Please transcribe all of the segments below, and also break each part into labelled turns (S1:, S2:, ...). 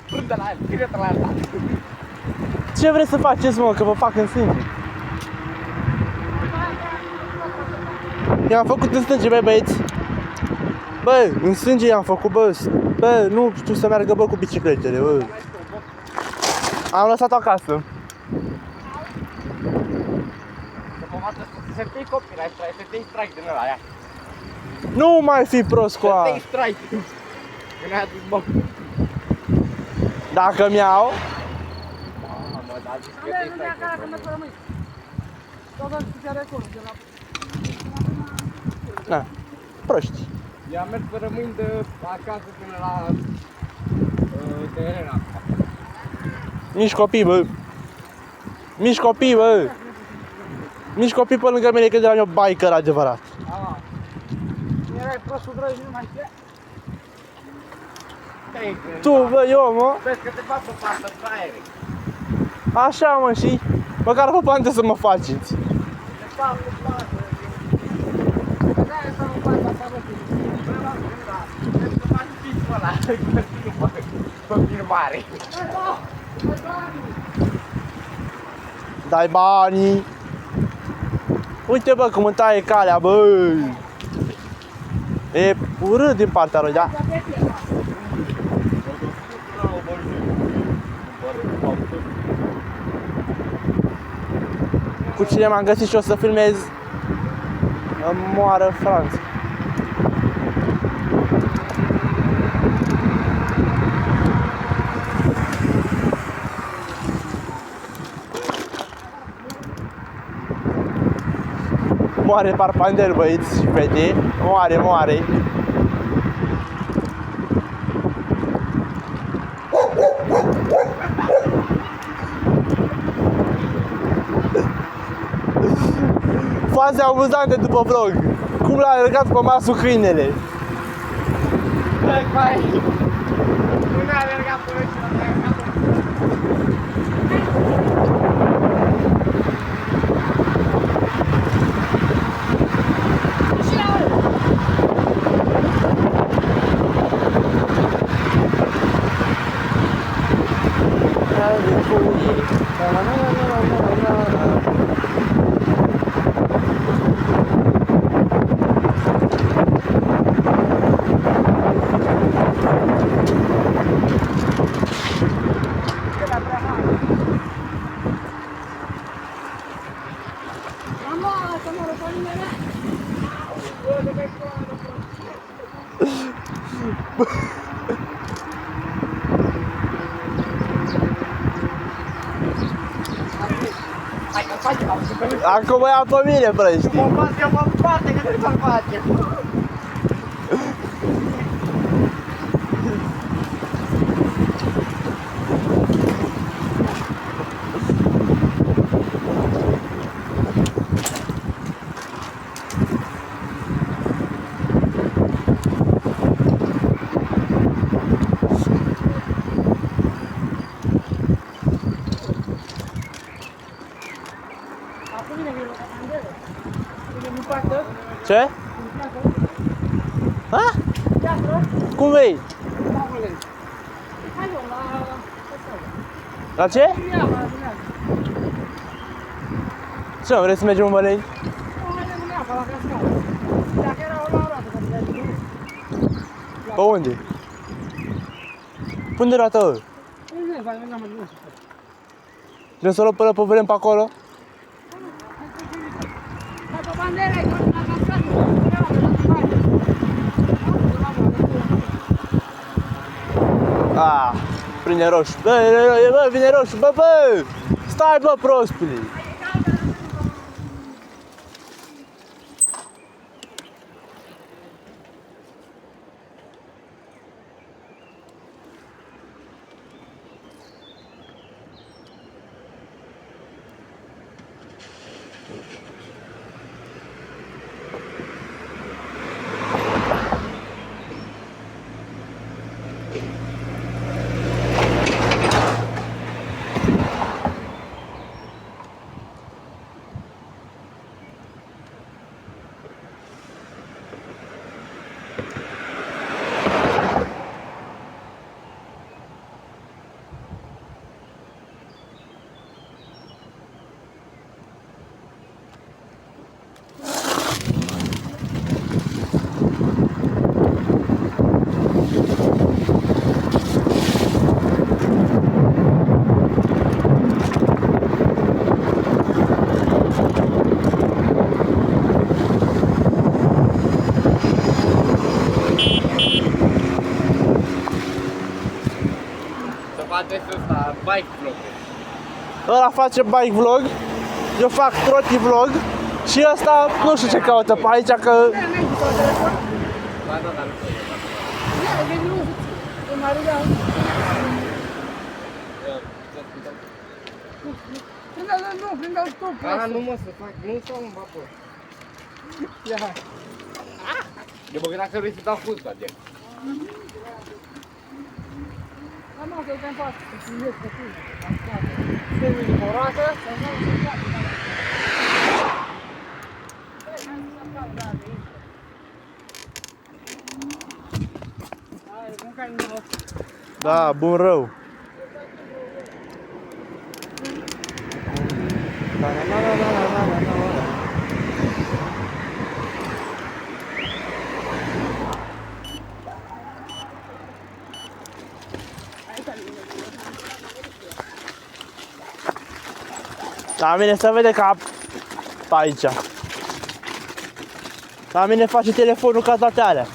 S1: Prânde la el, ține-te la el.
S2: Ce vreți să faceți, mă, că vă fac în sânge? I-am făcut în sânge, băi, băieți. Bă, în sânge i-am făcut, bă. Bă, nu știu să meargă, bă, cu bicicletele, bă. Am lăsat-o acasă.
S1: Să te-i copii, să te-i strike din ăla, aia.
S2: Nu mai fi prost cu
S1: Să
S2: aia.
S1: te-i strike. Că ne-a adus bă.
S2: Dacă mi-au,
S1: Mă, dar zici că te-i strike.
S2: na, proști.
S1: I-am mers să rămâi de acasă până la terenul asta.
S2: Mici copii, bă. Mici copii, bă. Mici copii pe lângă mine, că de la mine o biker adevărat.
S1: Aha. Erai prostul drăgi, nu mai știa?
S2: Tu, bă, eu, mă.
S1: Vezi că te fac pe partă, fraiere.
S2: Așa, mă, și măcar pe bani să mă faceți.
S1: Te fac pe partă. De-aia să nu faci asta, bă, trebuie să faci pismul ăla, pe filmare.
S2: Dai banii. Uite, bă, cum îmi taie calea, bă. E urât din partea lui, da? Cu cine m-am găsit și o să filmez, îmi moară Franța. Moare Parpander, băieți și fete. Moare, moare. Faze amuzante după vlog. Cum l-a alergat pe masul câinele.
S1: Băi, mai... Nu ne-a alergat până și l-a alergat.
S2: Acum ia pe mine, brăști.
S1: Mă fac eu mă spate, că trebuie să-l face.
S2: Ce? Ha? Cum vei? La ce? Ce, vrei să mergem în Băleni? Pe unde? Unde rată? Vrem să luăm până pe vrem pe acolo? Ah, prinde roșu. Bă, vine roșu, bă! Stai, bă, prostule!
S1: face ăsta, bike vlog.
S2: Ăla face bike vlog, eu fac troti vlog și ăsta nu știu ce caută pe aici, că...
S1: Ba da, dar nu Ah, nu mă, să fac, nu stau în vapor. Ia. Eu mă gândeam că vrei să dau fusta, de.
S3: Da, mă, să-l în față, să filmez pe tine. Să-i o roată, să-i o roată.
S2: Da, bun rău. La mine se vede ca aici. La mine face telefonul ca toate alea.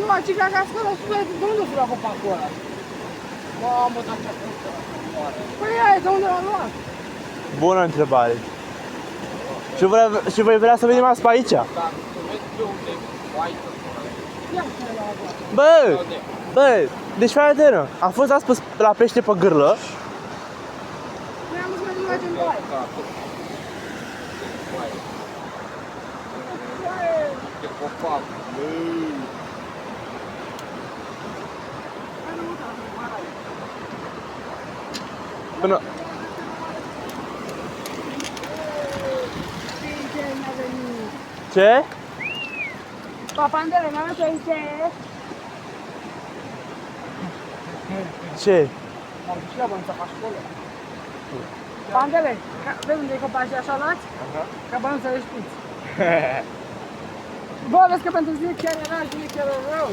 S3: Nu, aici ca acolo, de unde fura copacul ăla?
S1: Mamă, dar ce-a făcut ăla?
S3: Păi aia, de unde l-a luat?
S2: Bună întrebare. Și voi vrea să venim azi pe aici?
S1: Dar să vezi de unde ai
S3: Ia ce l-a luat.
S2: Bă, deci fai atentă. Am fost azi la pește pe gârlă.
S3: Noi am zis că nu mergem pe aia.
S1: De copac.
S2: Până... Ce?
S3: Papandele, n-am venit aici.
S2: Ce?
S3: Am zis la bănța pe acolo. Pandele, vezi unde e copacii așa luați? Ca bani să le știți. Bă, vezi că pentru zi chiar era și chiar rău.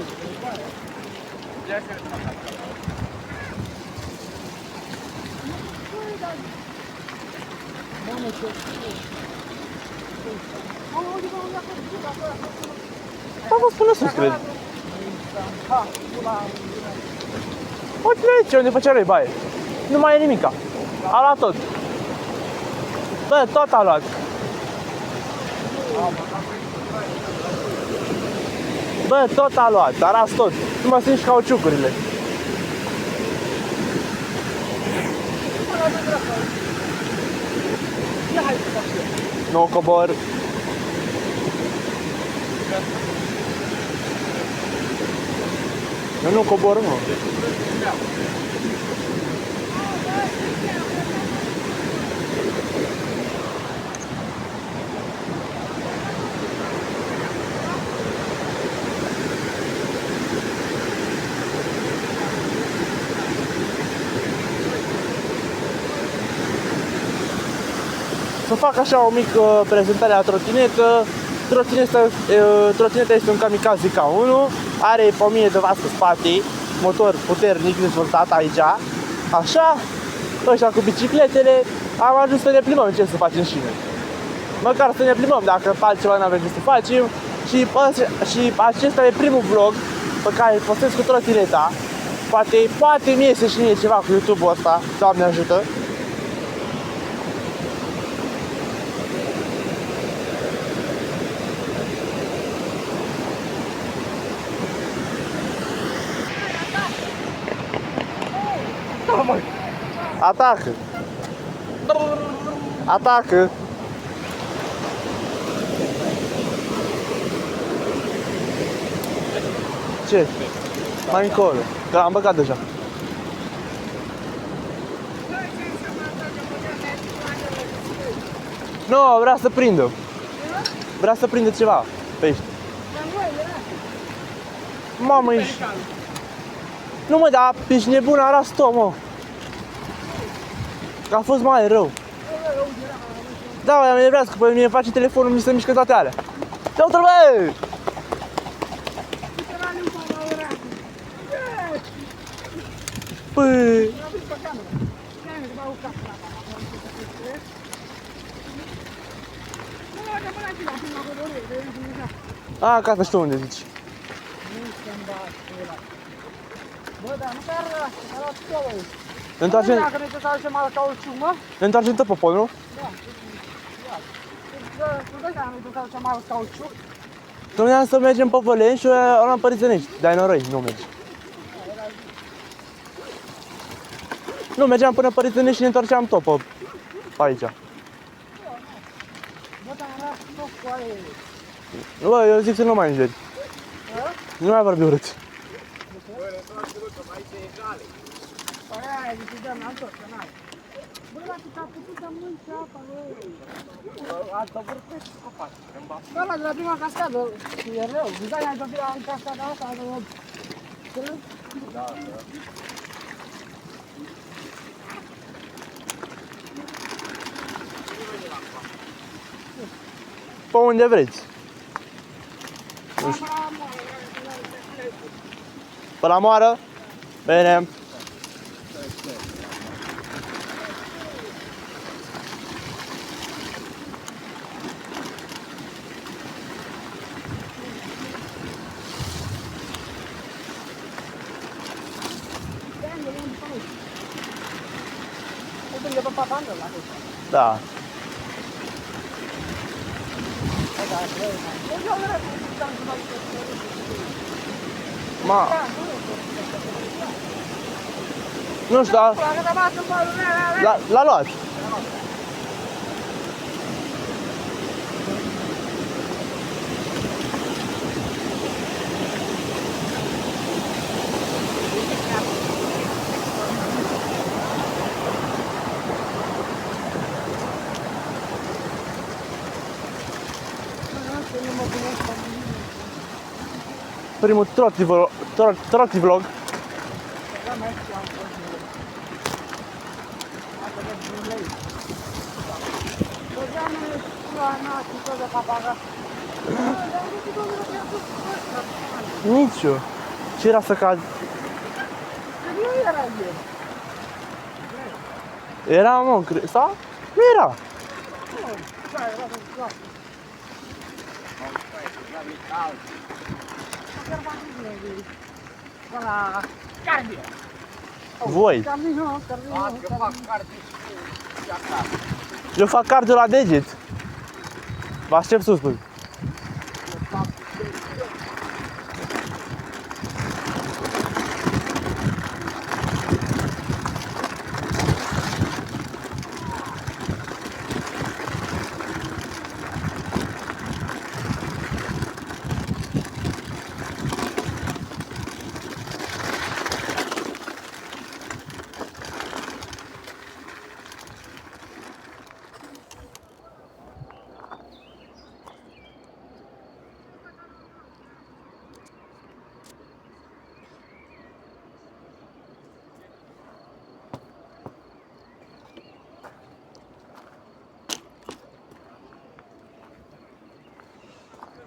S3: Mamă, ce Mamă, uite, unde a fost acolo.
S2: A fost până sus, cred.
S3: Ha, pula.
S2: Uite aici, unde făcea lui baie. Nu mai e nimica. A luat tot. Bă, tot a luat. Bă, tot a luat, a ras tot. Nu mă simți cauciucurile. Nu cobor. Eu nu cobor, mă. Să fac așa o mică prezentare a trotinetă. Trotineta este un Kamikaze K1, are 1000 de W pe spate, motor puternic dezvoltat aici. Așa, ăștia cu bicicletele, am ajuns să ne plimbăm ce să facem și noi. Măcar să ne plimbăm, dacă altceva n-avem ce să facem. Și acesta e primul vlog pe care îl postez cu trotineta. Poate mi iese și mie ceva cu YouTube-ul ăsta, Doamne ajută. Atacă! Atacă! Ce? Mai încolo, că am băgat deja. Nu, vrea să prindă. vrea să prinde ceva pește.
S3: Dar nu, era.
S2: Mamă, ești... Nu mă, dar ești nebun, a ras tot, mă. Că a fost mai rău. Da, mă, mi-e vrească, pe mine face telefonul, mi se mișcă toate alea. Dă-o-l, bă! Păi... A, ca știu unde zici.
S3: Bă, dar nu chiar ăla scălă.
S2: Ne întoarcem,
S3: Dacă ne să aducem alt cauciuc, mă?
S2: ne întoarcem tot pe pod, nu?
S3: Da. Tu dai că nu să aducem alt cauciuc?
S2: Domneam să mergem pe Văleni și ăla în Părățenești. Dar ai noroi, nu mergi. Nu, mergeam până Părățenești și ne întorceam tot pe aici.
S3: Bă, dar era tot cu ale.
S2: Bă, eu zic să nu mai înjuri. Nu mai vorbi urât.
S3: Păi aia, zice, dăm, am tot, că n-ai. Bă, dar tu ți-a putut să mânci apa, bă.
S1: Asta vârfești cu faci.
S3: Bă, ăla de la prima cascadă, e rău. Zidai, ai dobit la cascada asta, ai dobit.
S1: Da, da.
S2: Pe unde vreți. Pe la moară? Bine. Da. Ma. Nu știu, l-a luat. Primul troti vlog. Nici eu. Ce era să cad?
S3: Nu era el.
S2: Era, mă, sau? Nu era.
S3: Da, era să lasă. La cardio.
S2: Voi.
S3: Cardio.
S1: Eu fac cardio și acasă.
S2: Eu fac cardio la deget. Vă aștept sus, bă.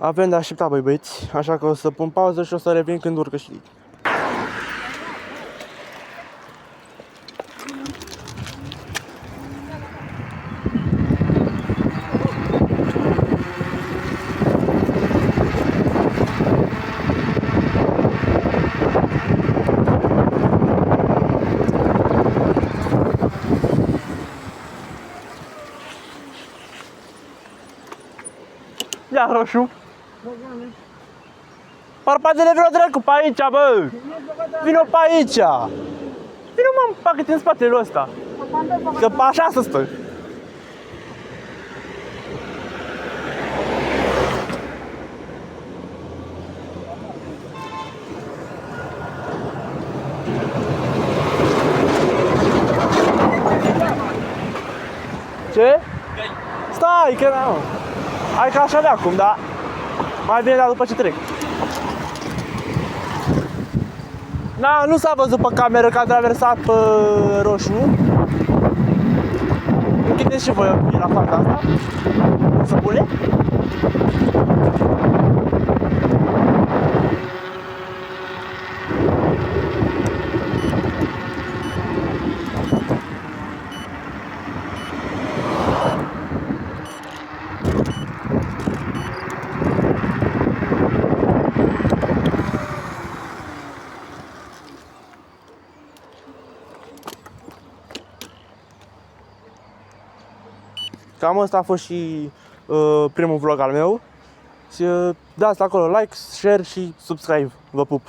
S2: Avem de așteptat, băi băieți, așa că o să pun pauză și o să revin când urcă și ia roșu. Parpadele vreo dracu pe aici, bă! Vino pe aici! Vino, mă, bagă-te în spatele ăsta. Că pe așa să stă. Ce? Stai, că n-am. Hai că aș avea acum, dar mai bine după ce trec. Na, nu s-a văzut pe cameră că a traversat pe roșu. Închideți și voi ochii la fata asta. Să pune? Cam ăsta a fost și primul vlog al meu. Și dați acolo like, share și subscribe. Vă pup!